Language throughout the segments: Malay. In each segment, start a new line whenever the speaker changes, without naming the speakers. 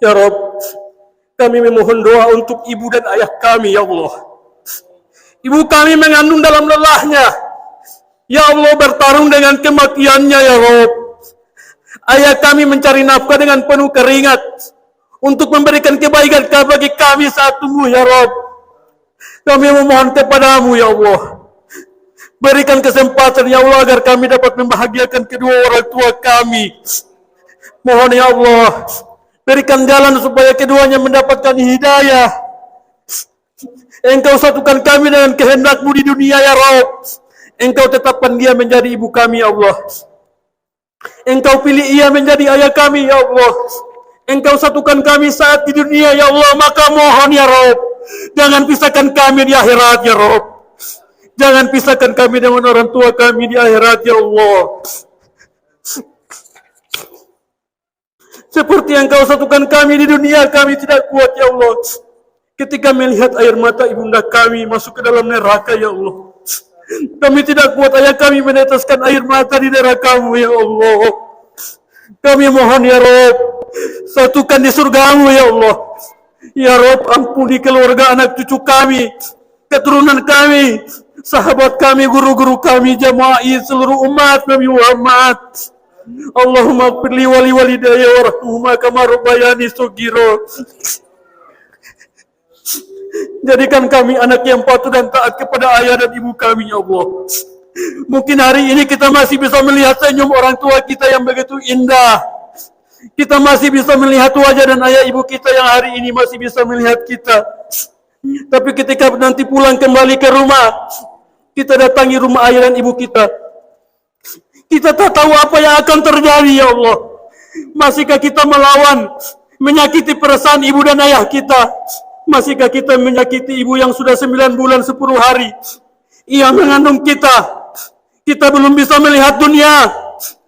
Ya Rabb, kami memohon doa untuk ibu dan ayah kami, ya Allah. Ibu kami mengandung dalam lelahnya, ya Allah, bertarung dengan kematiannya, ya Rabb. Ayah kami mencari nafkah dengan penuh keringat untuk memberikan kebaikan bagi kami saat tumbuh, ya Rabb. Kami memohon kepadamu, ya Allah, berikan kesempatan, ya Allah, agar kami dapat membahagiakan kedua orang tua kami. Mohon, ya Allah, berikan jalan supaya keduanya mendapatkan hidayah. Engkau satukan kami dengan kehendak-Mu di dunia, ya Rabb. Engkau tetapkan dia menjadi ibu kami, ya Allah. Engkau pilih ia menjadi ayah kami, ya Allah. Engkau satukan kami saat di dunia, ya Allah. Maka mohon, ya Rabb, jangan pisahkan kami di akhirat, ya Rabb. Jangan pisahkan kami dengan orang tua kami di akhirat, ya Allah. Seperti yang Kau satukan kami di dunia, kami tidak kuat, ya Allah, ketika melihat air mata ibunda kami masuk ke dalam neraka, ya Allah. Kami tidak kuat ayah kami meneteskan air mata di neraka-Mu, ya Allah. Kami mohon, ya Rabb, satukan di surga-Mu, ya Allah. Ya Rabb, ampuni keluarga, anak cucu kami, keturunan kami, sahabat kami, guru-guru kami, jamaah seluruh umat Nabi Muhammad. Allahumma firli wali walidayya warhamhuma kama rabbayani shaghira. Jadikan kami anak yang patuh dan taat kepada ayah dan ibu kami, ya Allah. Mungkin hari ini kita masih bisa melihat senyum orang tua kita yang begitu indah. Kita masih bisa melihat wajah dan ayah ibu kita yang hari ini masih bisa melihat kita. Tapi ketika nanti pulang kembali ke rumah, kita datangi rumah ayah dan ibu kita, kita tak tahu apa yang akan terjadi, ya Allah. Masihkah kita melawan, menyakiti perasaan ibu dan ayah kita? Masihkah kita menyakiti ibu yang sudah 9 bulan 10 hari ia mengandung kita? Kita belum bisa melihat dunia,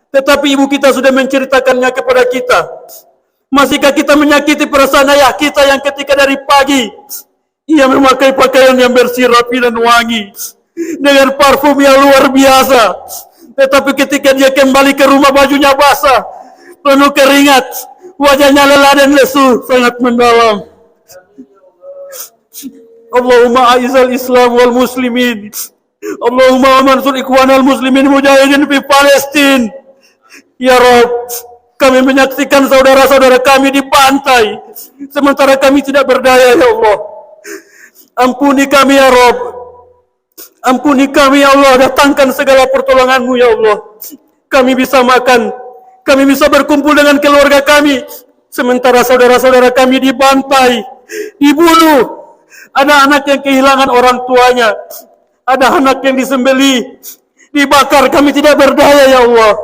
tetapi ibu kita sudah menceritakannya kepada kita. Masihkah kita menyakiti perasaan ayah kita yang ketika dari pagi ia memakai pakaian yang bersih, rapi dan wangi, dengan parfum yang luar biasa, tetapi ketika dia kembali ke rumah bajunya basah, penuh keringat, wajahnya lelah dan lesu sangat mendalam. Allahumma a'izal Islam wal muslimin. Allahumma mansur ikhwanal muslimin mujahidin fi Palestin. Ya Rabb, kami menyaksikan saudara-saudara kami dibantai, sementara kami tidak berdaya, ya Allah. Ampuni kami, ya Rabb. Ampuni kami, ya Allah. Datangkan segala pertolongan-Mu, ya Allah. Kami bisa makan, kami bisa berkumpul dengan keluarga kami, sementara saudara-saudara kami dibantai, dibunuh. Ada anak yang kehilangan orang tuanya, ada anak yang disembelih, dibakar. Kami tidak berdaya, ya Allah.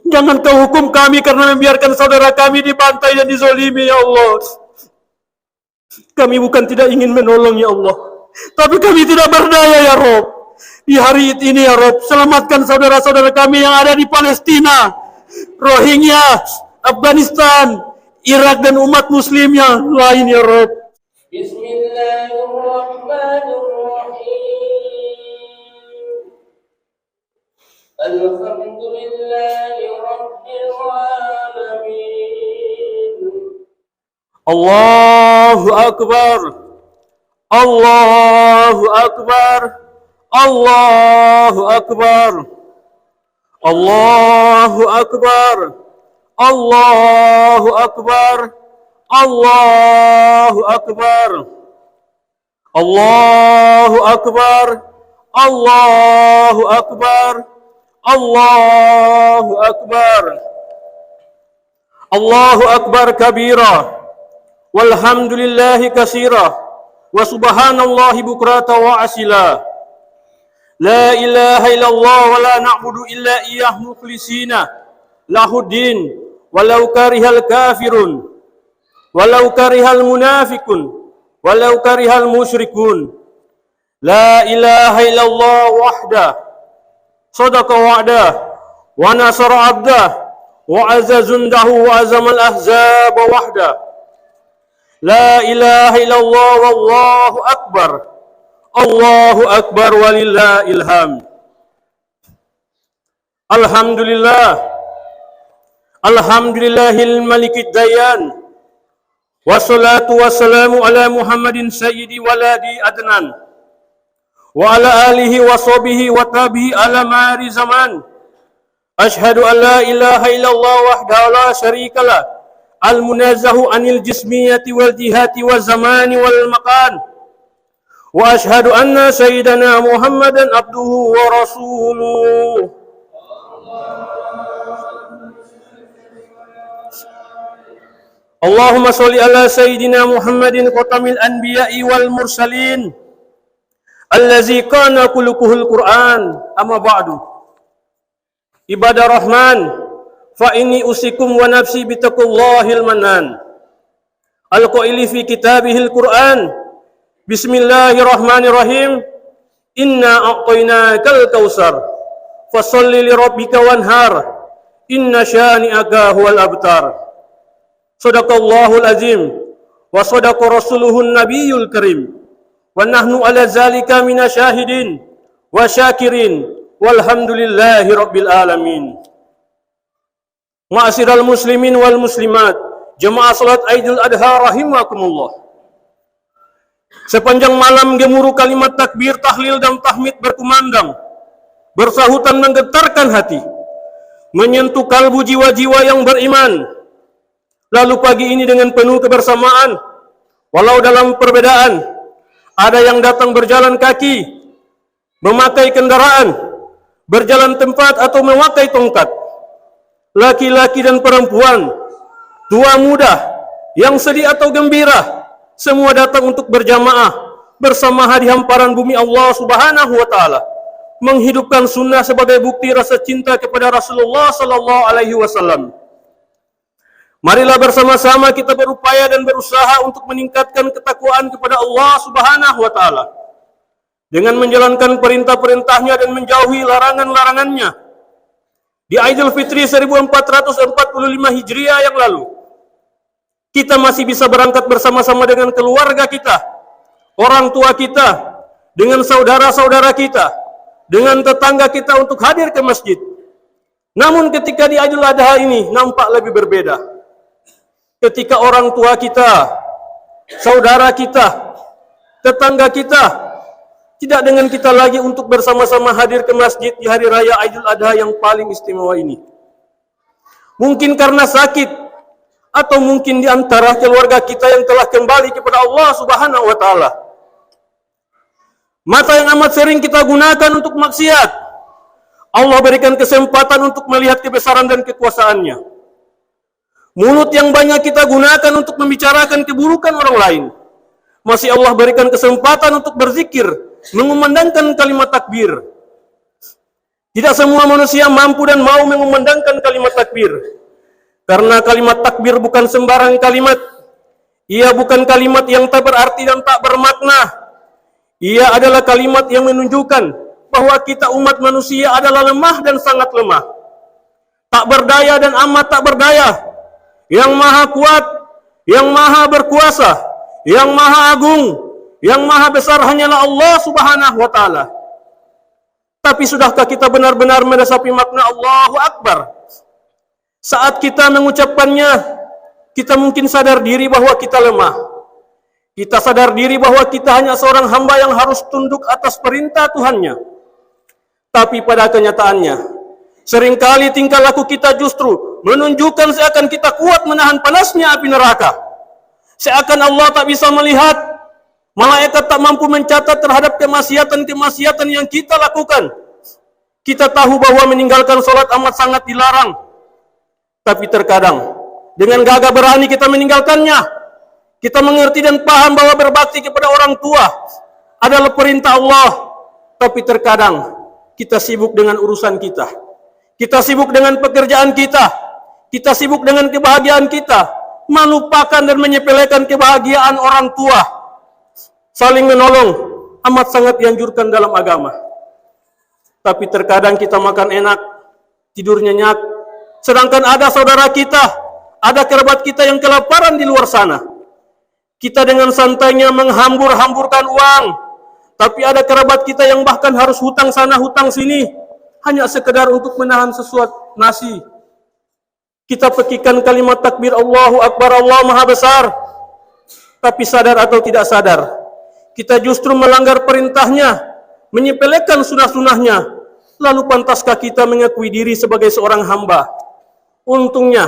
Jangan Kau hukum kami karena membiarkan saudara kami dibantai dan dizolimi, ya Allah. Kami bukan tidak ingin menolong, ya Allah, tapi kami tidak berdaya, ya Rabb. Di hari ini, ya Rabb, selamatkan saudara-saudara kami yang ada di Palestina, Rohingya, Afghanistan, Irak, dan umat muslim yang lain, ya Rabb.
Bismillahirrahmanirrahim. Alhamdulillahi rabbil alamin.
Allahu Akbar, Allahu Akbar, Allahu Akbar, Allahu Akbar, Allahu Akbar, Allahu Akbar, Allahu Akbar, Allahu Akbar, Allahu Akbar, Allahu Akbar kabira, walhamdulillahi katsira, wa subhanallahi bukrata wa asila. La ilaha illallah wa la na'budu illa iyyah mukhlisina lahuddin walau karihal kafirun walau karihal munafikun walau karihal musyrikun. La ilaha illallah wahda sadaqa wa'da wa nasara abdah wa azza jundahu wa azamal ahzab wahda. La ilaha illallah wallahu akbar, Allahu akbar walillahil hamd. Alhamdulillah,
Alhamdulillahil malikid dayan. Wassalatu wassalamu ala Muhammadin sayyidi waladi adnan. Wa ala alihi wa sahbihi wa tabihi ala mari zaman. Ashhadu an la ilaha illallah wahdahu la syarikalah. Al-munazzahu anil jismiyati wal jihati wal zamani wal makan. Wa ashhadu anna sayyidana Muhammadan abduhu wa rasuluh. Allahumma sholli ala sayyidina Muhammadin khatamil anbiya'i wal mursalin allazi kana khuluquhul Qur'an. Amma ba'du. Ibadah Rahman, fa inni usikum wa nafsi bitaqwallahil manan. Al-qaili fi kitabihil Qur'an. Bismillahirrahmanirrahim. Inna a'tainakal kautsar. Fasholli li rabbika wanhar. Inna syani'aka huwal abtar. Sadaqallahul azim wa sadaqa rasuluhun nabiyul karim. Wa nahnu ala zalika minasyahidin wa syakirin walhamdulillahi rabbil alamin. Ma'asyiral muslimin wal muslimat, jemaah salat Idul Adha rahimakumullah. Sepanjang malam gemuruh kalimat takbir, tahlil dan tahmid berkumandang, bersahutan menggetarkan hati, menyentuh kalbu jiwa-jiwa yang beriman. Lalu pagi ini dengan penuh kebersamaan, walau dalam perbedaan, ada yang datang berjalan kaki, memakai kendaraan, berjalan tempat atau memakai tongkat, laki-laki dan perempuan, tua muda, yang sedih atau gembira, semua datang untuk berjamaah bersama di hamparan bumi Allah Subhanahu wa taala, menghidupkan sunnah sebagai bukti rasa cinta kepada Rasulullah sallallahu alaihi wasallam. Marilah bersama-sama kita berupaya dan berusaha untuk meningkatkan ketakwaan kepada Allah Subhanahu wa taala dengan menjalankan perintah-perintahnya dan menjauhi larangan-larangannya. Di Idul Fitri 1445 Hijriah yang lalu, kita masih bisa berangkat bersama-sama dengan keluarga kita, orang tua kita, dengan saudara-saudara kita, dengan tetangga kita untuk hadir ke masjid. Namun ketika di Idul Adha ini nampak lebih berbeda. Ketika orang tua kita, saudara kita, tetangga kita tidak dengan kita lagi untuk bersama-sama hadir ke masjid di hari raya Idul Adha yang paling istimewa ini. Mungkin karena sakit, atau mungkin di antara keluarga kita yang telah kembali kepada Allah Subhanahu wa taala. Mata yang amat sering kita gunakan untuk maksiat, Allah berikan kesempatan untuk melihat kebesaran dan kekuasaannya. Mulut yang banyak kita gunakan untuk membicarakan keburukan orang lain, masih Allah berikan kesempatan untuk berzikir, mengumandangkan kalimat takbir. Tidak semua manusia mampu dan mau mengumandangkan kalimat takbir. Karena kalimat takbir bukan sembarang kalimat. Ia bukan kalimat yang tak berarti dan tak bermakna. Ia adalah kalimat yang menunjukkan bahwa kita umat manusia adalah lemah dan sangat lemah. Tak berdaya dan amat tak berdaya. Yang maha kuat, yang maha berkuasa, yang maha agung, yang maha besar hanyalah Allah Subhanahu wa taala. Tapi sudahkah kita benar-benar meresapi makna Allahu Akbar? Saat kita mengucapkannya, kita mungkin sadar diri bahwa kita lemah. Kita sadar diri bahwa kita hanya seorang hamba yang harus tunduk atas perintah Tuhannya. Tapi pada kenyataannya, seringkali tingkah laku kita justru menunjukkan seakan kita kuat menahan panasnya api neraka. Seakan Allah tak bisa melihat, malaikat tak mampu mencatat terhadap kemaksiatan-kemaksiatan yang kita lakukan. Kita tahu bahwa meninggalkan sholat amat sangat dilarang. Tapi terkadang, dengan gagah berani kita meninggalkannya. Kita mengerti dan paham bahwa berbakti kepada orang tua adalah perintah Allah. Tapi terkadang, kita sibuk dengan urusan kita. Kita sibuk dengan pekerjaan kita. Kita sibuk dengan kebahagiaan kita, melupakan dan menyepelekan kebahagiaan orang tua. Saling menolong amat sangat dianjurkan dalam agama. Tapi terkadang kita makan enak, tidur nyenyak, sedangkan ada saudara kita, ada kerabat kita yang kelaparan di luar sana. Kita dengan santainya menghambur-hamburkan uang, tapi ada kerabat kita yang bahkan harus hutang sana hutang sini, hanya sekedar untuk menahan sesuatu nasi. Kita pekikan kalimat takbir Allahu Akbar, Allah Maha Besar. Tapi sadar atau tidak sadar, kita justru melanggar perintahnya, menyepelekan sunah-sunahnya. Lalu pantaskah kita mengakui diri sebagai seorang hamba? Untungnya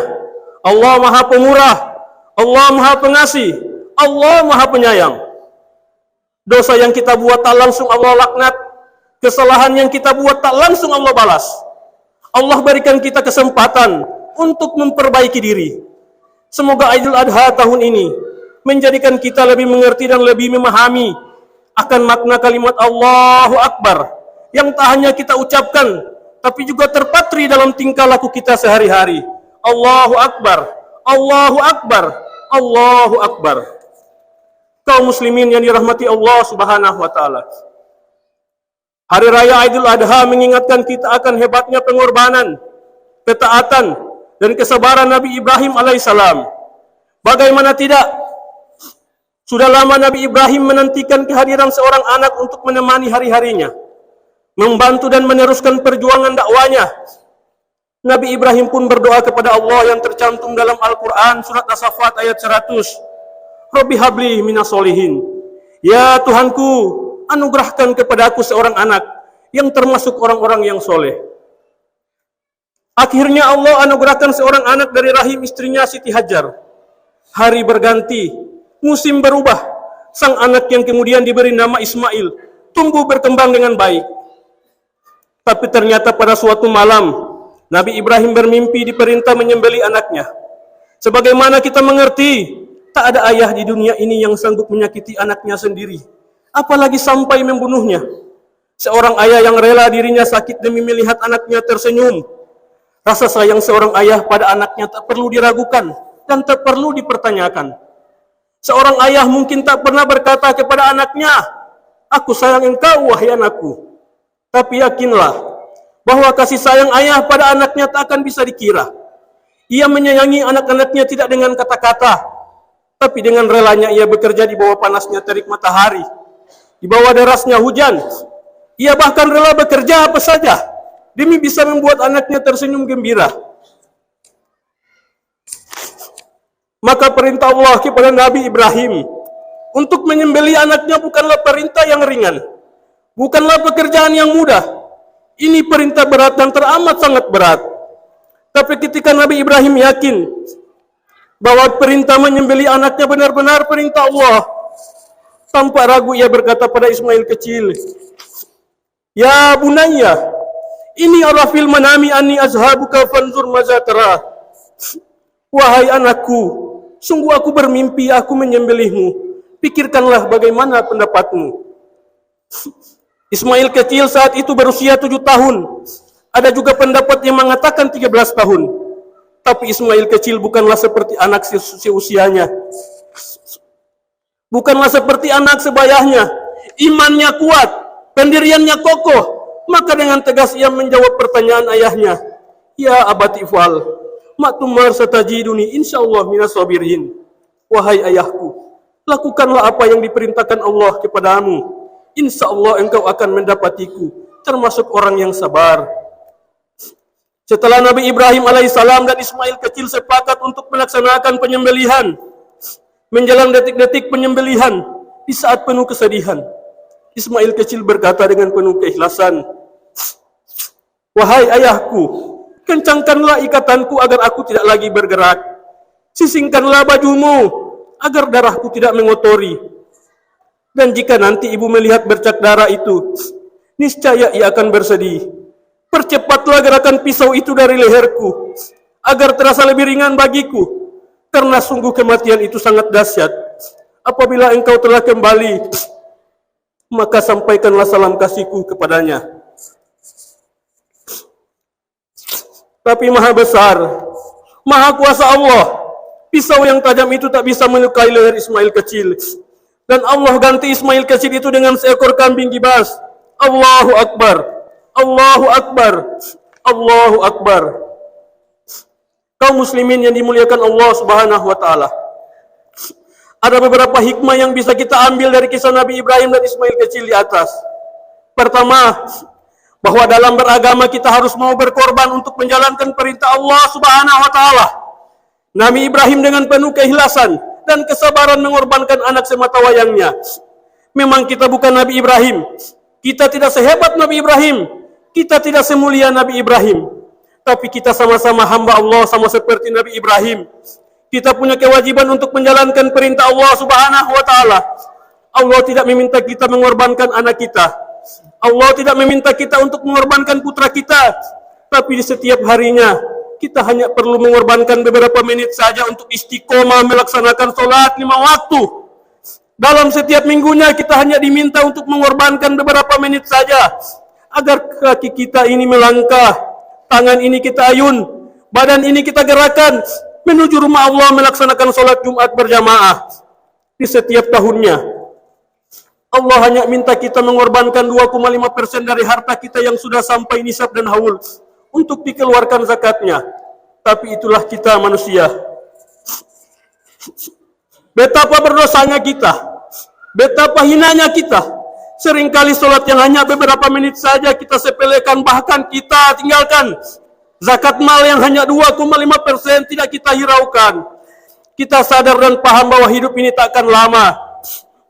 Allah Maha Pemurah, Allah Maha Pengasih, Allah Maha Penyayang. Dosa yang kita buat tak langsung Allah laknat, kesalahan yang kita buat tak langsung Allah balas. Allah berikan kita kesempatan untuk memperbaiki diri. Semoga Idul Adha tahun ini menjadikan kita lebih mengerti dan lebih memahami akan makna kalimat Allahu Akbar yang tak hanya kita ucapkan, tapi juga terpatri dalam tingkah laku kita sehari-hari. Allahu Akbar, Allahu Akbar, Allahu Akbar. Kaum muslimin yang dirahmati Allah Subhanahu wa taala. Hari raya Idul Adha mengingatkan kita akan hebatnya pengorbanan, ketaatan, dan kesabaran Nabi Ibrahim alaihissalam. Bagaimana tidak? Sudah lama Nabi Ibrahim menantikan kehadiran seorang anak untuk menemani hari-harinya, membantu dan meneruskan perjuangan dakwanya. Nabi Ibrahim pun berdoa kepada Allah yang tercantum dalam Al-Quran surat As-Saffat ayat 100. Rabbi habli minas solihin. Ya Tuhanku, anugerahkan kepadaku seorang anak yang termasuk orang-orang yang soleh. Akhirnya Allah anugerahkan seorang anak dari rahim istrinya Siti Hajar. Hari berganti, musim berubah. Sang anak yang kemudian diberi nama Ismail tumbuh berkembang dengan baik. Tapi ternyata pada suatu malam, Nabi Ibrahim bermimpi diperintah menyembelih anaknya. Sebagaimana kita mengerti, tak ada ayah di dunia ini yang sanggup menyakiti anaknya sendiri, apalagi sampai membunuhnya. Seorang ayah yang rela dirinya sakit demi melihat anaknya tersenyum. Rasa sayang seorang ayah pada anaknya tak perlu diragukan dan tak perlu dipertanyakan. Seorang ayah mungkin tak pernah berkata kepada anaknya, "Aku sayang engkau, wahai anakku." Tapi yakinlah bahwa kasih sayang ayah pada anaknya tak akan bisa dikira. Ia menyayangi anak-anaknya tidak dengan kata-kata, tapi dengan relanya ia bekerja di bawah panasnya terik matahari, di bawah derasnya hujan. Ia bahkan rela bekerja apa saja demi bisa membuat anaknya tersenyum gembira. Maka perintah Allah kepada Nabi Ibrahim untuk menyembelih anaknya bukanlah perintah yang ringan, bukanlah pekerjaan yang mudah. Ini perintah berat dan teramat sangat berat. Tapi ketika Nabi Ibrahim yakin bahwa perintah menyembelih anaknya benar-benar perintah Allah, tanpa ragu ia berkata pada Ismail kecil, "Ya bunayya, ini arafil manami anni azhabuka fanzur maza tara." Wahai anakku, sungguh aku bermimpi aku menyembelihmu. Pikirkanlah bagaimana pendapatmu. Ismail kecil saat itu berusia 7 tahun. Ada juga pendapat yang mengatakan 13 tahun. Tapi Ismail kecil bukanlah seperti anak seusianya. Bukanlah seperti anak sebayahnya. Imannya kuat, pendiriannya kokoh. Maka dengan tegas ia menjawab pertanyaan ayahnya. "Ya abati fal, maktumar satajiduni insyaallah minas sabirin." Wahai ayahku, lakukanlah apa yang diperintahkan Allah kepadamu. Insyaallah engkau akan mendapatiku termasuk orang yang sabar. Setelah Nabi Ibrahim alaihissalam dan Ismail kecil sepakat untuk melaksanakan penyembelihan, menjelang detik-detik penyembelihan di saat penuh kesedihan, Ismail kecil berkata dengan penuh keikhlasan, "Wahai ayahku, kencangkanlah ikatanku agar aku tidak lagi bergerak. Sisingkanlah bajumu agar darahku tidak mengotori. Dan jika nanti ibu melihat bercak darah itu, niscaya ia akan bersedih. Percepatlah gerakan pisau itu dari leherku, agar terasa lebih ringan bagiku, karena sungguh kematian itu sangat dahsyat. Apabila engkau telah kembali, maka sampaikanlah salam kasihku kepadanya." Tapi Maha Besar, Maha Kuasa Allah, pisau yang tajam itu tak bisa melukai leher Ismail kecil. Dan Allah ganti Ismail kecil itu dengan seekor kambing gibas. Allahu Akbar, Allahu Akbar, Allahu Akbar. Kaum muslimin yang dimuliakan Allah Subhanahu wa taala. Ada beberapa hikmah yang bisa kita ambil dari kisah Nabi Ibrahim dan Ismail kecil di atas. Pertama, bahwa dalam beragama kita harus mau berkorban untuk menjalankan perintah Allah Subhanahu wa taala. Nabi Ibrahim dengan penuh keikhlasan dan kesabaran mengorbankan anak semata wayangnya. Memang kita bukan Nabi Ibrahim. Kita tidak sehebat Nabi Ibrahim. Kita tidak semulia Nabi Ibrahim. Tapi kita sama-sama hamba Allah sama seperti Nabi Ibrahim. Kita punya kewajiban untuk menjalankan perintah Allah Subhanahu wa taala. Allah tidak meminta kita mengorbankan anak kita. Allah tidak meminta kita untuk mengorbankan putra kita. Tapi di setiap harinya kita hanya perlu mengorbankan beberapa menit saja untuk istiqomah melaksanakan sholat 5 waktu. Dalam setiap minggunya kita hanya diminta untuk mengorbankan beberapa menit saja agar kaki kita ini melangkah, tangan ini kita ayun, badan ini kita gerakan menuju rumah Allah melaksanakan sholat Jumat berjamaah di setiap tahunnya. Allah hanya minta kita mengorbankan 2,5% dari harta kita yang sudah sampai nisab dan haul untuk dikeluarkan zakatnya. Tapi itulah kita manusia. Betapa berdosanya kita, betapa hinanya kita. Seringkali sholat yang hanya beberapa menit saja kita sepelekan, bahkan kita tinggalkan. Zakat mal yang hanya 2,5% tidak kita hiraukan. Kita sadar dan paham bahwa hidup ini takkan lama,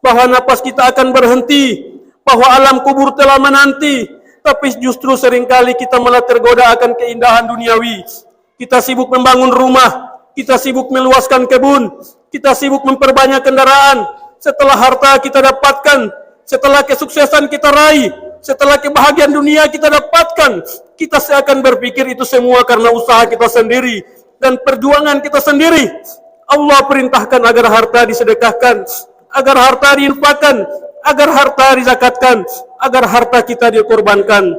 bahwa napas kita akan berhenti, bahwa alam kubur telah menanti. Tapi justru seringkali kita malah tergoda akan keindahan duniawi. Kita sibuk membangun rumah, kita sibuk meluaskan kebun, kita sibuk memperbanyak kendaraan. Setelah harta kita dapatkan, setelah kesuksesan kita raih, setelah kebahagiaan dunia kita dapatkan, kita seakan berpikir itu semua karena usaha kita sendiri dan perjuangan kita sendiri. Allah perintahkan agar harta disedekahkan, agar harta diinfakkan, agar harta dizakatkan, agar harta kita dikorbankan.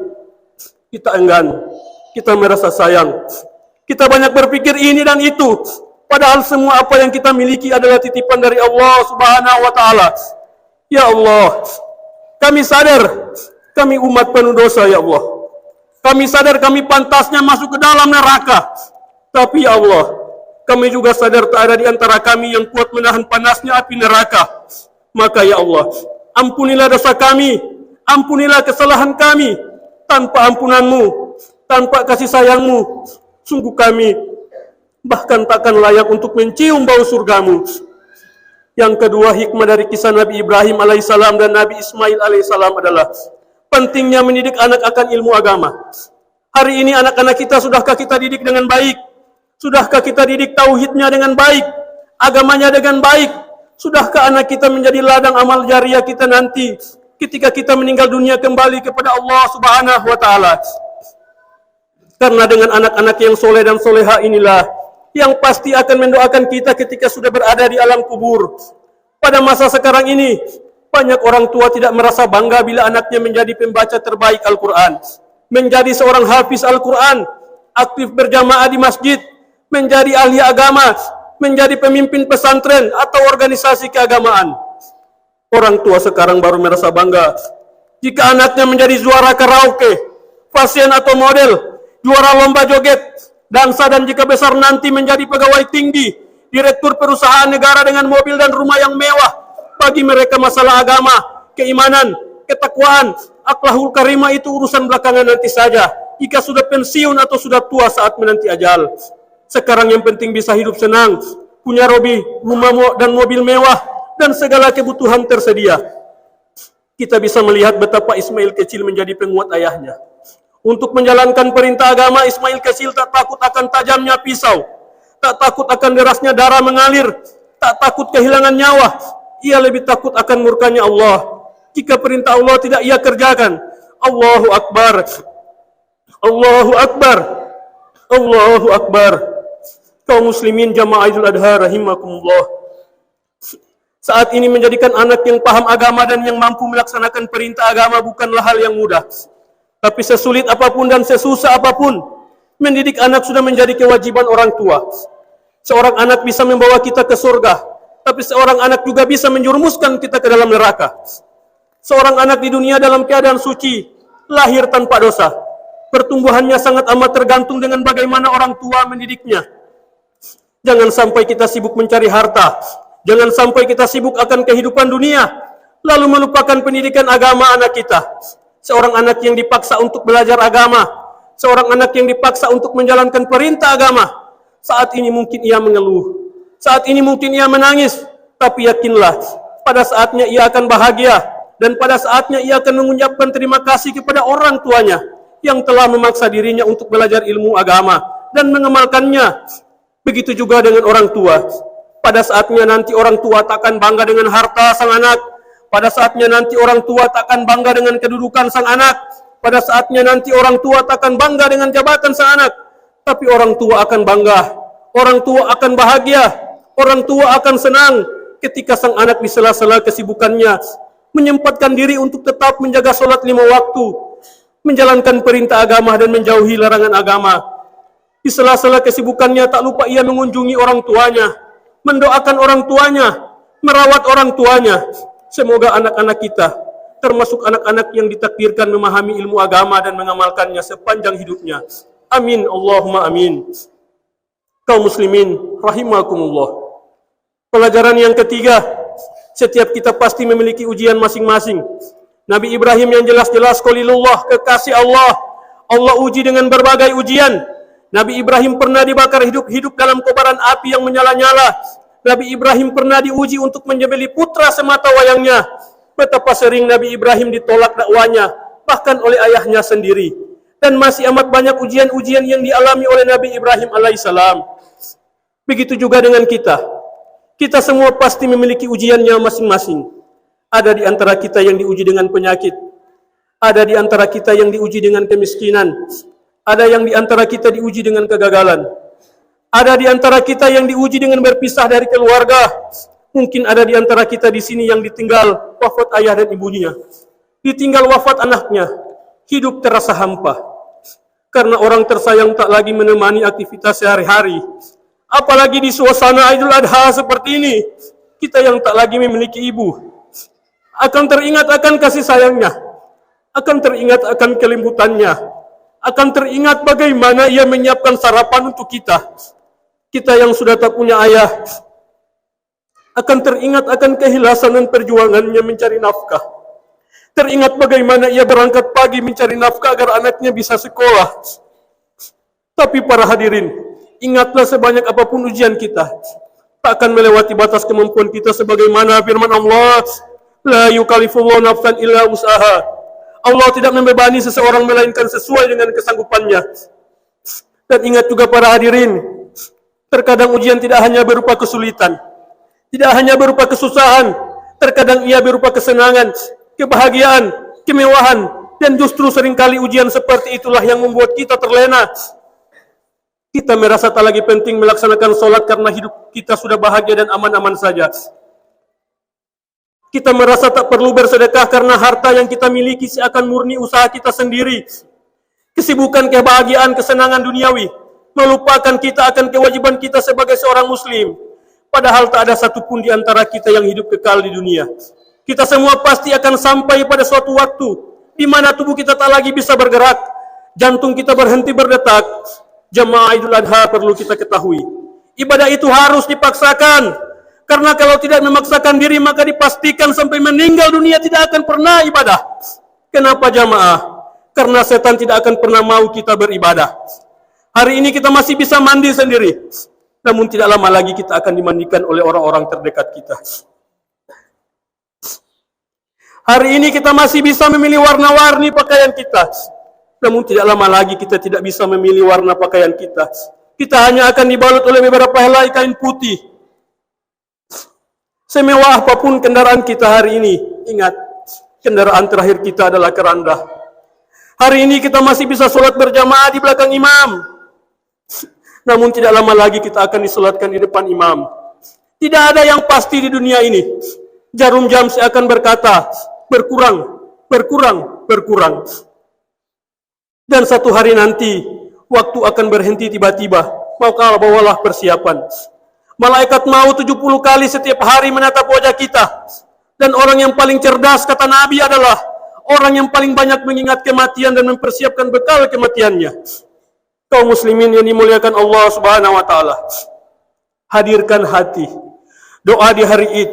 Kita enggan, kita merasa sayang, kita banyak berpikir ini dan itu, padahal semua apa yang kita miliki adalah titipan dari Allah Subhanahu wa taala. Ya Allah, kami sadar kami umat penuh dosa, ya Allah. Kami sadar kami pantasnya masuk ke dalam neraka. Tapi ya Allah, kami juga sadar tak ada di antara kami yang kuat menahan panasnya api neraka. Maka ya Allah, ampunilah dosa kami, ampunilah kesalahan kami. Tanpa ampunan-Mu, tanpa kasih sayang-Mu, sungguh kami bahkan takkan layak untuk mencium bau surga-Mu. Yang kedua, hikmah dari kisah Nabi Ibrahim alaihissalam dan Nabi Ismail alaihissalam adalah pentingnya mendidik anak akan ilmu agama. Hari ini anak-anak kita sudahkah kita didik dengan baik? Sudahkah kita didik tauhidnya dengan baik? Agamanya dengan baik? Sudahkah anak kita menjadi ladang amal jariah kita nanti ketika kita meninggal dunia kembali kepada Allah Subhanahu wa taala? Karena dengan anak-anak yang soleh dan soleha inilah yang pasti akan mendoakan kita ketika sudah berada di alam kubur. Pada masa sekarang ini, banyak orang tua tidak merasa bangga bila anaknya menjadi pembaca terbaik Al-Quran, menjadi seorang hafiz Al-Quran, aktif berjamaah di masjid, menjadi ahli agama, menjadi pemimpin pesantren atau organisasi keagamaan. Orang tua sekarang baru merasa bangga jika anaknya menjadi juara karaoke, fashion atau model, juara lomba joget, dansa, dan jika besar nanti menjadi pegawai tinggi, direktur perusahaan negara dengan mobil dan rumah yang mewah. Bagi mereka masalah agama, keimanan, ketakwaan, akhlakul karimah itu urusan belakangan nanti saja, jika sudah pensiun atau sudah tua saat menanti ajal. Sekarang yang penting bisa hidup senang, punya rumah dan mobil mewah, dan segala kebutuhan tersedia. Kita bisa melihat betapa Ismail kecil menjadi penguat ayahnya. Untuk menjalankan perintah agama, Ismail kecil tak takut akan tajamnya pisau, tak takut akan derasnya darah mengalir, tak takut kehilangan nyawa. Ia lebih takut akan murkanya Allah jika perintah Allah tidak ia kerjakan. Allahu Akbar, Allahu Akbar, Allahu Akbar. Kaum muslimin jamaah Idul Adha rahimakumullah, saat ini menjadikan anak yang paham agama dan yang mampu melaksanakan perintah agama bukanlah hal yang mudah. Tapi sesulit apapun dan sesusah apapun, mendidik anak sudah menjadi kewajiban orang tua. Seorang anak bisa membawa kita ke surga, tapi seorang anak juga bisa menjerumuskan kita ke dalam neraka. Seorang anak di dunia dalam keadaan suci, lahir tanpa dosa. Pertumbuhannya sangat amat tergantung dengan bagaimana orang tua mendidiknya. Jangan sampai kita sibuk mencari harta, jangan sampai kita sibuk akan kehidupan dunia, lalu melupakan pendidikan agama anak kita. seorang anak yang dipaksa untuk belajar agama, seorang anak yang dipaksa untuk menjalankan perintah agama. Saat ini mungkin ia mengeluh, saat ini mungkin ia menangis, tapi yakinlah, pada saatnya ia akan bahagia, dan pada saatnya ia akan mengucapkan terima kasih kepada orang tuanya yang telah memaksa dirinya untuk belajar ilmu agama dan mengamalkannya. Begitu juga dengan orang tua. Pada saatnya nanti orang tua takkan bangga dengan harta sang anak. Pada saatnya nanti orang tua takkan bangga dengan kedudukan sang anak. Pada saatnya nanti orang tua takkan bangga dengan jabatan sang anak. Tapi orang tua akan bangga. Orang tua akan bahagia. Orang tua akan senang ketika sang anak di sela-sela kesibukannya menyempatkan diri untuk tetap menjaga sholat 5 waktu, menjalankan perintah agama dan menjauhi larangan agama. Di sela-sela kesibukannya tak lupa ia mengunjungi orang tuanya, mendoakan orang tuanya, merawat orang tuanya. Semoga anak-anak kita, termasuk anak-anak yang ditakdirkan memahami ilmu agama dan mengamalkannya sepanjang hidupnya. Amin, Allahumma amin. Kaum muslimin, rahimakumullah. Pelajaran yang ketiga, setiap kita pasti memiliki ujian masing-masing. Nabi Ibrahim yang jelas-jelas Khalilullah, kekasih Allah. Allah uji dengan berbagai ujian. Nabi Ibrahim pernah dibakar hidup-hidup dalam kobaran api yang menyala-nyala. Nabi Ibrahim pernah diuji untuk menyembelih putra semata wayangnya. Betapa sering Nabi Ibrahim ditolak dakwanya, bahkan oleh ayahnya sendiri. Dan masih amat banyak ujian-ujian yang dialami oleh Nabi Ibrahim alaihissalam. Begitu juga dengan kita. Kita semua pasti memiliki ujiannya masing-masing. Ada di antara kita yang diuji dengan penyakit. Ada di antara kita yang diuji dengan kemiskinan. Ada yang di antara kita diuji dengan kegagalan. Ada di antara kita yang diuji dengan berpisah dari keluarga. Mungkin ada di antara kita di sini yang ditinggal wafat ayah dan ibunya. Ditinggal wafat anaknya. Hidup terasa hampa. Karena orang tersayang tak lagi menemani aktivitas sehari-hari. Apalagi di suasana Idul Adha seperti ini. Kita yang tak lagi memiliki ibu. Akan teringat akan kasih sayangnya. Akan teringat akan kelembutannya. Akan teringat bagaimana ia menyiapkan sarapan untuk kita. Kita yang sudah tak punya ayah. Akan teringat akan kehilasan dan perjuangannya mencari nafkah. Teringat bagaimana ia berangkat pagi mencari nafkah agar anaknya bisa sekolah. Tapi para hadirin, ingatlah sebanyak apapun ujian kita, tak akan melewati batas kemampuan kita sebagaimana firman Allah, la yukallifullahu nafsan illa wus'aha. Allah tidak membebani seseorang melainkan sesuai dengan kesanggupannya. Dan ingat juga para hadirin, terkadang ujian tidak hanya berupa kesulitan, tidak hanya berupa kesusahan, terkadang ia berupa kesenangan, kebahagiaan, kemewahan, dan justru seringkali ujian seperti itulah yang membuat kita terlena. Kita merasa tak lagi penting melaksanakan sholat karena hidup kita sudah bahagia dan aman-aman saja. Kita merasa tak perlu bersedekah karena harta yang kita miliki seakan murni usaha kita sendiri. Kesibukan, kebahagiaan, kesenangan duniawi melupakan kita akan kewajiban kita sebagai seorang muslim. Padahal tak ada satupun di antara kita yang hidup kekal di dunia. Kita semua pasti akan sampai pada suatu waktu di mana tubuh kita tak lagi bisa bergerak, jantung kita berhenti berdetak. Jamaah Idul Adha perlu kita ketahui, ibadah itu harus dipaksakan. Karena kalau tidak memaksakan diri maka dipastikan sampai meninggal dunia tidak akan pernah ibadah. Kenapa jamaah? Karena setan tidak akan pernah mau kita beribadah. Hari ini kita masih bisa mandi sendiri. Namun tidak lama lagi kita akan dimandikan oleh orang-orang terdekat kita. Hari ini kita masih bisa memilih warna-warni pakaian kita. Namun tidak lama lagi kita tidak bisa memilih warna pakaian kita. Kita hanya akan dibalut oleh beberapa helai kain putih. Semewah apapun kendaraan kita hari ini, ingat, kendaraan terakhir kita adalah keranda. Hari ini kita masih bisa sholat berjamaah di belakang imam. Namun tidak lama lagi kita akan disolatkan di depan imam. Tidak ada yang pasti di dunia ini. Jarum jam seakan berkata, berkurang, berkurang, berkurang. Dan satu hari nanti, waktu akan berhenti tiba-tiba. Maka bawalah persiapan. Malaikat mau 70 kali setiap hari menatap wajah kita. Dan orang yang paling cerdas, kata Nabi, adalah orang yang paling banyak mengingat kematian dan mempersiapkan bekal kematiannya. Kaum muslimin yang dimuliakan Allah Subhanahu wa taala. Hadirkan hati. Doa di hari Id,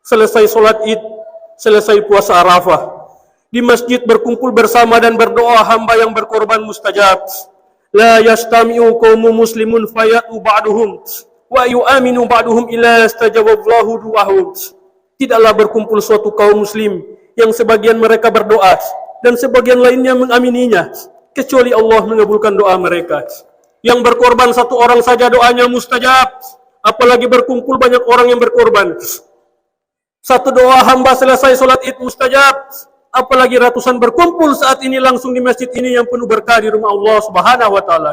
selesai sholat Id, selesai puasa Arafah. Di masjid berkumpul bersama dan berdoa hamba yang berkorban mustajab. La yastami'u qaumun muslimun fayatu ba'duhum wa yu'aminu ba'duhum illa istajaballahu du'ahum. Tidaklah berkumpul suatu kaum muslim yang sebagian mereka berdoa dan sebagian lainnya mengamininya, kecuali Allah mengabulkan doa mereka. Yang berkorban satu orang saja doanya mustajab, apalagi berkumpul banyak orang yang berkorban. Satu doa hamba selesai solat id mustajab, apalagi ratusan berkumpul saat ini langsung di masjid ini yang penuh berkah di rumah Allah Subhanahu wa taala.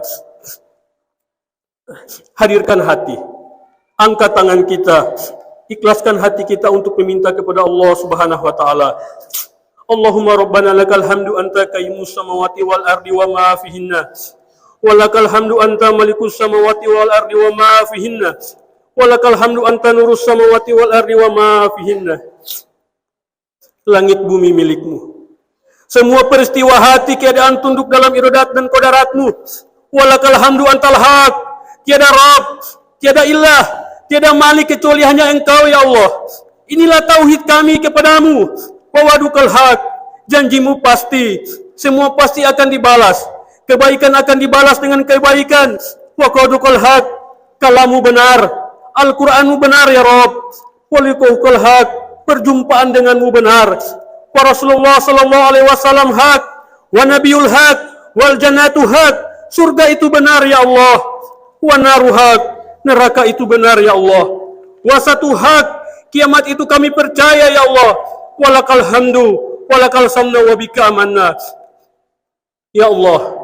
Hadirkan hati, angkat tangan kita, ikhlaskan hati kita untuk meminta kepada Allah Subhanahu wa taala. Allahumma rabbana lakal hamdu anta qayyimus samawati wal ardi wa ma fihinna. Wa lakal hamdu anta malikus samawati wal ardi wa ma fihinna. Wa lakal hamdu anta nurus samawati wal ardi wa ma fihinna. Langit bumi milikmu. Semua peristiwa hati keadaan tunduk dalam iradat dan qadaratmu. Walakal hamdu antal haq. Tiada Rabb, tiada ilah, tiada malik kecuali hanya Engkau ya Allah. Inilah tauhid kami kepadamu. Wawadukal haq. Janjimu pasti. Semua pasti akan dibalas. Kebaikan akan dibalas dengan kebaikan. Wawadukal haq. Kalamu benar. Al-Quranmu benar ya Rabb. Walikukal haq. Perjumpaan denganmu benar. Wa Rasulullah sallallahu alaihi wasallam hak, wa nabiyul hak, wal jannatu hak. Surga itu benar ya Allah. Wa naru hak, neraka itu benar ya Allah. Wa satu hak, kiamat itu kami percaya ya Allah. Walakal hamdu, walakal samna wa bika amanna. Ya Allah,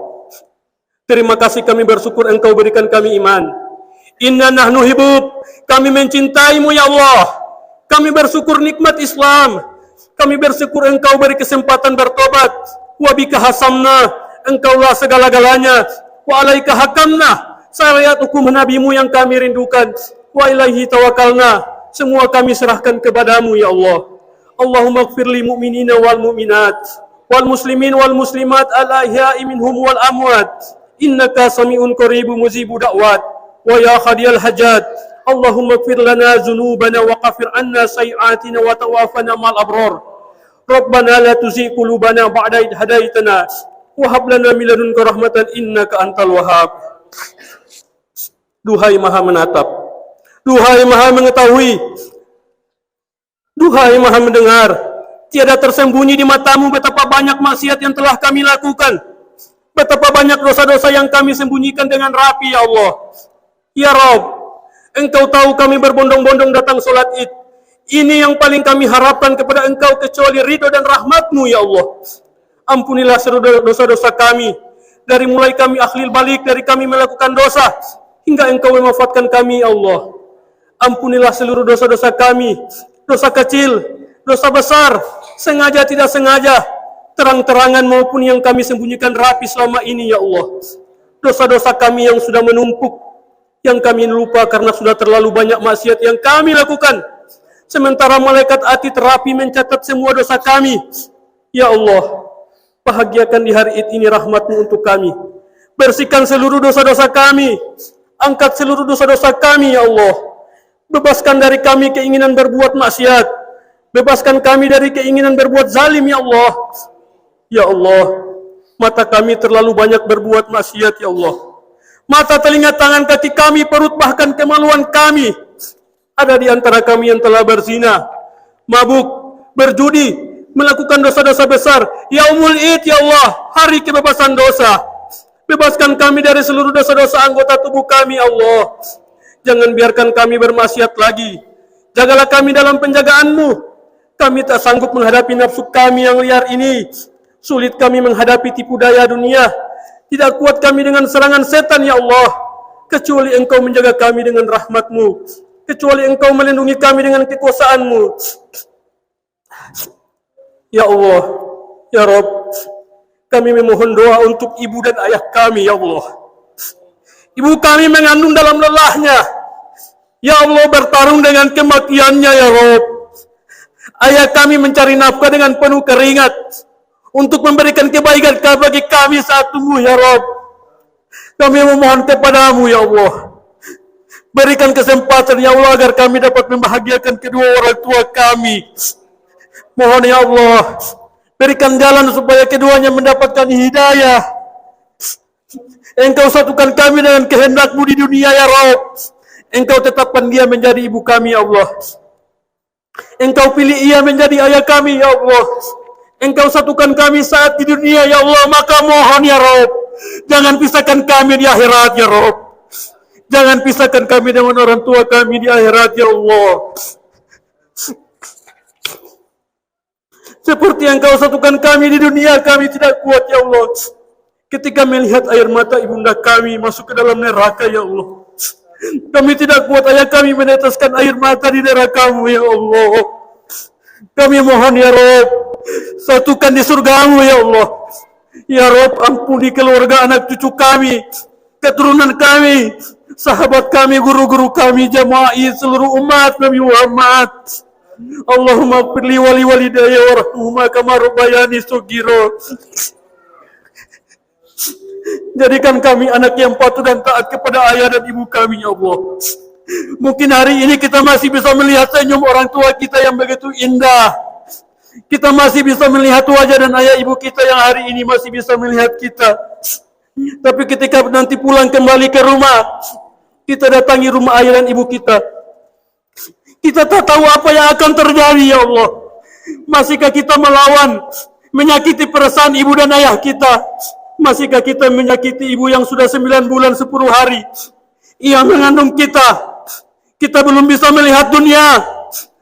terima kasih kami bersyukur Engkau berikan kami iman. Inna nahnu hibub, kami mencintaimu ya Allah. Kami bersyukur nikmat Islam. Kami bersyukur Engkau beri kesempatan bertobat. Wa bika hasamna, Engkaulah segala-galanya. Wa alaika hakamna, syariat hukum nabimu yang kami rindukan. Wa ilaihi tawakalna, semua kami serahkan kepadamu ya Allah. Allahumma ighfir li mu'minina wal mu'minat wal muslimin wal muslimat al ahya'i minhum wal amwat. Innaka sami'un qaribun mujibu da'wat. Wa ya khadiyal hajat, Allahumma ighfir lana dzunubana wa ghafir 'anna sayyi'atina wa tawaffana ma'al abrar. Rabbana la tuzigh qulubana ba'da idh hadaitana wa hab lana min ladunka rahmatan innaka antal wahhab. Duhai Maha menatap, duhai Maha mengetahui, duhai Maha mendengar, tiada tersembunyi di matamu betapa banyak maksiat yang telah kami lakukan, betapa banyak dosa-dosa yang kami sembunyikan dengan rapi ya Allah. Ya Rabb, Engkau tahu kami berbondong-bondong datang solat id. Ini yang paling kami harapkan kepada Engkau kecuali ridho dan rahmat-Mu ya Allah. Ampunilah seluruh dosa-dosa kami. Dari mulai kami akhlil balik, dari kami melakukan dosa, hingga Engkau mewafatkan kami ya Allah. Ampunilah seluruh dosa-dosa kami. Dosa kecil, dosa besar, sengaja tidak sengaja, terang-terangan maupun yang kami sembunyikan rapi selama ini ya Allah. Dosa-dosa kami yang sudah menumpuk, yang kami lupa karena sudah terlalu banyak maksiat yang kami lakukan. Sementara malaikat hati terapi mencatat semua dosa kami. Ya Allah, bahagiakan di hari Id ini rahmat-Mu untuk kami. Bersihkan seluruh dosa-dosa kami. Angkat seluruh dosa-dosa kami ya Allah. Bebaskan dari kami keinginan berbuat maksiat. Bebaskan kami dari keinginan berbuat zalim ya Allah. Ya Allah, mata kami terlalu banyak berbuat maksiat ya Allah. Mata, telinga, tangan, kaki kami, perut, bahkan kemaluan kami. Ada di antara kami yang telah berzina, mabuk, berjudi, melakukan dosa-dosa besar. Yaumul Id ya Allah, hari kebebasan dosa. Bebaskan kami dari seluruh dosa-dosa anggota tubuh kami Allah. Jangan biarkan kami bermaksiat lagi. Jagalah kami dalam penjagaan-Mu. Kami tak sanggup menghadapi nafsu kami yang liar ini. Sulit kami menghadapi tipu daya dunia. Tidak kuat kami dengan serangan setan ya Allah. Kecuali Engkau menjaga kami dengan rahmat-Mu. Kecuali Engkau melindungi kami dengan kekuasaan-Mu. Ya Allah, ya Rabb, kami memohon doa untuk ibu dan ayah kami ya Allah. Ibu kami mengandung dalam lelahnya. Ya Allah, bertarung dengan kematiannya ya Rabb. Ayah kami mencari nafkah dengan penuh keringat untuk memberikan kebaikan bagi kami saat tumbuh ya Rabb. Kami memohon kepadamu ya Allah. Berikan kesempatan ya Allah agar kami dapat membahagiakan kedua orang tua kami. Mohon ya Allah,
Berikan jalan supaya keduanya mendapatkan hidayah. Engkau satukan kami dengan kehendak-Mu di dunia ya Rabb. Engkau tetapkan dia menjadi ibu kami ya Allah. Engkau pilih ia menjadi ayah kami ya Allah. Engkau satukan kami saat di dunia ya Allah. Maka mohon ya Rabb, jangan pisahkan kami di akhirat ya Rabb. Jangan pisahkan kami dengan orang tua kami di akhirat ya Allah. Seperti Engkau satukan kami di dunia, kami tidak kuat ya Allah. Ketika melihat air mata ibunda kami masuk ke dalam neraka ya Allah. Kami tidak kuat ayah kami meneteskan air mata di neraka-Mu ya Allah. Kami mohon ya Rabb, satukan di surga-Mu ya Allah. Ya Rabb, ampuni keluarga anak cucu kami, keturunan kami, sahabat kami, guru-guru kami, jamaah seluruh umat Nabi Muhammad. Allahumma firli wali walidayya warhamhuma kama rabbayani shaghira. Jadikan kami anak yang patuh dan taat kepada ayah dan ibu kami ya Allah. Mungkin hari ini kita masih bisa melihat senyum orang tua kita yang begitu indah. Kita masih bisa melihat wajah dan ayah ibu kita yang hari ini masih bisa melihat kita. Tapi ketika nanti pulang kembali ke rumah, kita datangi rumah ayah dan ibu kita. Kita tak tahu apa yang akan terjadi ya Allah. Masihkah kita melawan, menyakiti perasaan ibu dan ayah kita? Masihkah kita menyakiti ibu yang sudah 9 bulan 10 hari? Ia mengandung kita. Kita belum bisa melihat dunia,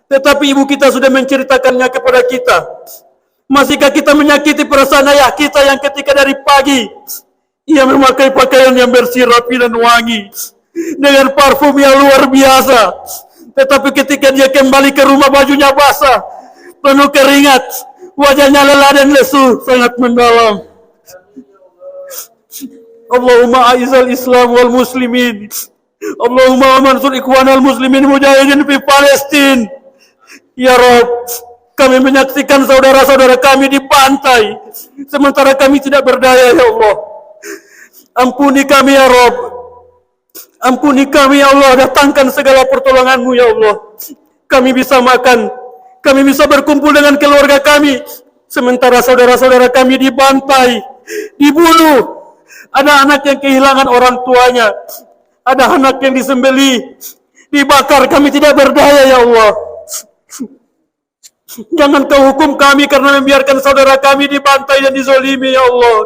tetapi ibu kita sudah menceritakannya kepada kita. Masihkah kita menyakiti perasaan ayah kita yang ketika dari pagi ia memakai pakaian yang bersih, rapi dan wangi dengan parfum yang luar biasa, tetapi ketika dia kembali ke rumah bajunya basah, penuh keringat, wajahnya lelah dan lesu sangat mendalam. Allahumma a'izal Islam wal muslimin. Allahumma mansur ikhwanal muslimin mujahidin fi Palestin. Ya Rabb, kami menyaksikan saudara-saudara kami dibantai, sementara kami tidak berdaya ya Allah. Ampuni kami ya Rabb. Ampuni kami ya Allah, datangkan segala pertolongan-Mu ya Allah. Kami bisa makan, kami bisa berkumpul dengan keluarga kami, sementara saudara-saudara kami dibantai, dibunuh. Ada anak yang kehilangan orang tuanya, ada anak yang disembelih, dibakar. Kami tidak berdaya ya Allah. Jangan Kau hukum kami karena membiarkan saudara kami dibantai dan dizolimi ya Allah.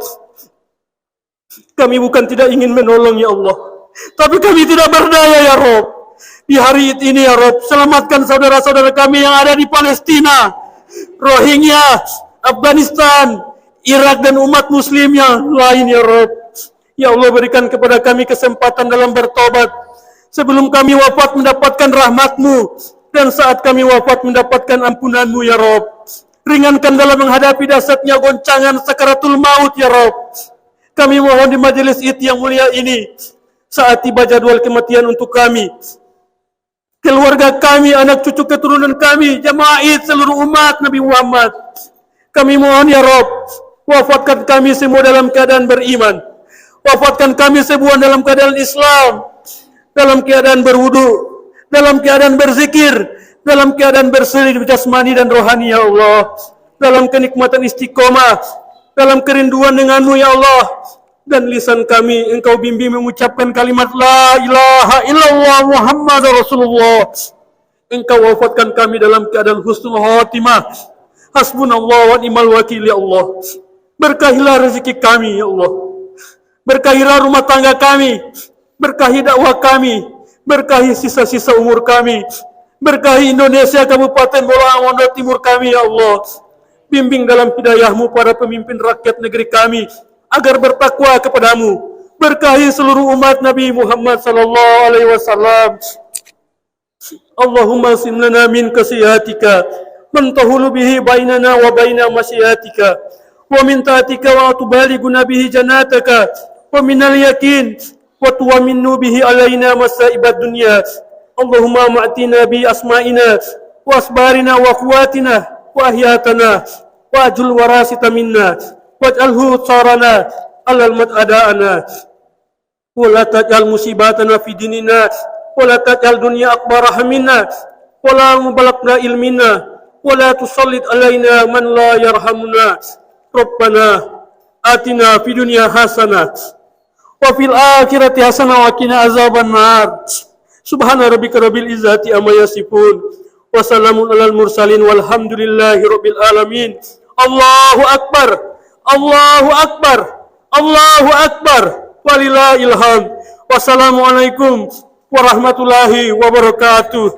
Kami bukan tidak ingin menolong ya Allah, tapi kami tidak berdaya ya Rabb. Di hari ini ya Rabb, selamatkan saudara-saudara kami yang ada di Palestina, Rohingya, Afghanistan, Irak dan umat muslim yang lain ya Rabb. Ya Allah, berikan kepada kami kesempatan dalam bertobat sebelum kami wafat mendapatkan rahmat-Mu, dan saat kami wafat mendapatkan ampunan-Mu ya Rabb. Ringankan dalam menghadapi dahsyatnya goncangan sakaratul maut ya Rabb. Kami mohon di majelis Id yang mulia ini, saat tiba jadwal kematian untuk kami, keluarga kami, anak cucu keturunan kami, jamaah Id seluruh umat Nabi Muhammad, kami mohon ya Rabb, wafatkan kami semua dalam keadaan beriman. Wafatkan kami semua dalam keadaan Islam, dalam keadaan berwudu, dalam keadaan berzikir, dalam keadaan bersih jasmani dan rohani ya Allah, dalam kenikmatan istiqomah, dalam kerinduan denganmu ya Allah. Dan lisan kami Engkau bimbing mengucapkan kalimat La ilaha illallah Muhammad Rasulullah. Engkau wafatkan kami dalam keadaan husnul khatimah. Hasbunallah wa ni'mal wakil ya Allah. Berkahilah rezeki kami ya Allah. Berkahilah rumah tangga kami, berkahi dakwah kami, berkahi sisa-sisa umur kami, berkahi Indonesia, Kabupaten Bolaang Timur kami ya Allah. Bimbing dalam hidayah-Mu para pemimpin rakyat negeri kami agar bertakwa kepada-Mu. Berkahi seluruh umat Nabi Muhammad sallallahu alaihi wasallam. Allahumma sim lana min kasihatika man tahulu bihi bainana wa baina masyiatika wa min taatika wa tubalighuna bihi janataka wa minal yakin wa tu'minu bihi alaina masaibad dunya. Allahumma ma'tina bi asma'ina wa asbarina wa quwwatina wa ahyatana wa ajul warasita minna waj'alhu sarana alal mad'adana wa la taj'al musibatana fi dinina wa la taj'al dunya akbar hamina wa la mubalagna ilmina
ولا تسلط علينا من لا يرحمنا ربنا آتنا في الدنيا حسنة
وفي الآخرة حسنة وقنا عذاب النار
سبحان ربك رب العزة عما يصفون وسلام على المرسلين والحمد لله رب العالمين الله أكبر الله أكبر الله أكبر ولله الحمد wassalamu alaikum warahmatullahi wabarakatuh.